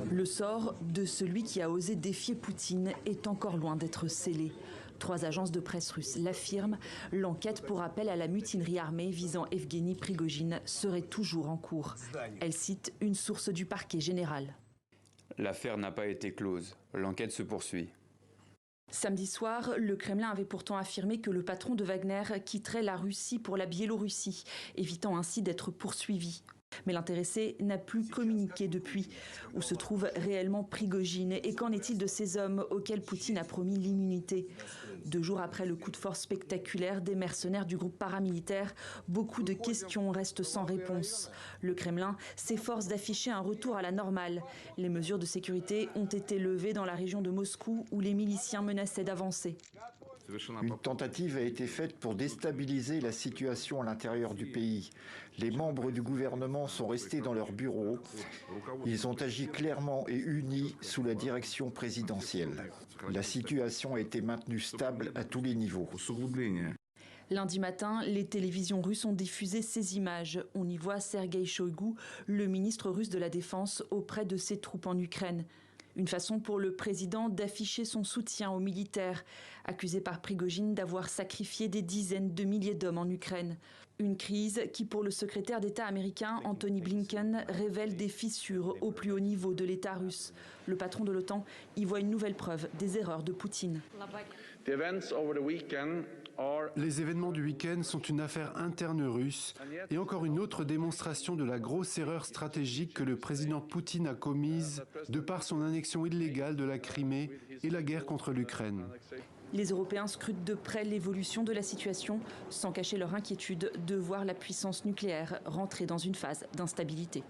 Le sort de celui qui a osé défier Poutine est encore loin d'être scellé. 3 agences de presse russes l'affirment. L'enquête pour appel à la mutinerie armée visant Evgeny Prigojine serait toujours en cours. Elle cite une source du parquet général. L'affaire n'a pas été close. L'enquête se poursuit. Samedi soir, le Kremlin avait pourtant affirmé que le patron de Wagner quitterait la Russie pour la Biélorussie, évitant ainsi d'être poursuivi. Mais l'intéressé n'a plus communiqué depuis. Où se trouve réellement Prigojine et qu'en est-il de ces hommes auxquels Poutine a promis l'immunité? 2 jours après le coup de force spectaculaire des mercenaires du groupe paramilitaire, beaucoup de questions restent sans réponse. Le Kremlin s'efforce d'afficher un retour à la normale. Les mesures de sécurité ont été levées dans la région de Moscou où les miliciens menaçaient d'avancer. Une tentative a été faite pour déstabiliser la situation à l'intérieur du pays. Les membres du gouvernement sont restés dans leurs bureaux. Ils ont agi clairement et unis sous la direction présidentielle. La situation a été maintenue stable à tous les niveaux. Lundi matin, les télévisions russes ont diffusé ces images. On y voit Sergueï Shoïgu, le ministre russe de la Défense, auprès de ses troupes en Ukraine. Une façon pour le président d'afficher son soutien aux militaires, accusés par Prigojine d'avoir sacrifié des dizaines de milliers d'hommes en Ukraine. Une crise qui, pour le secrétaire d'État américain Antony Blinken, révèle des fissures au plus haut niveau de l'État russe. Le patron de l'OTAN y voit une nouvelle preuve des erreurs de Poutine. Les événements du week-end sont une affaire interne russe et encore une autre démonstration de la grosse erreur stratégique que le président Poutine a commise de par son annexion illégale de la Crimée et la guerre contre l'Ukraine. Les Européens scrutent de près l'évolution de la situation, sans cacher leur inquiétude de voir la puissance nucléaire rentrer dans une phase d'instabilité.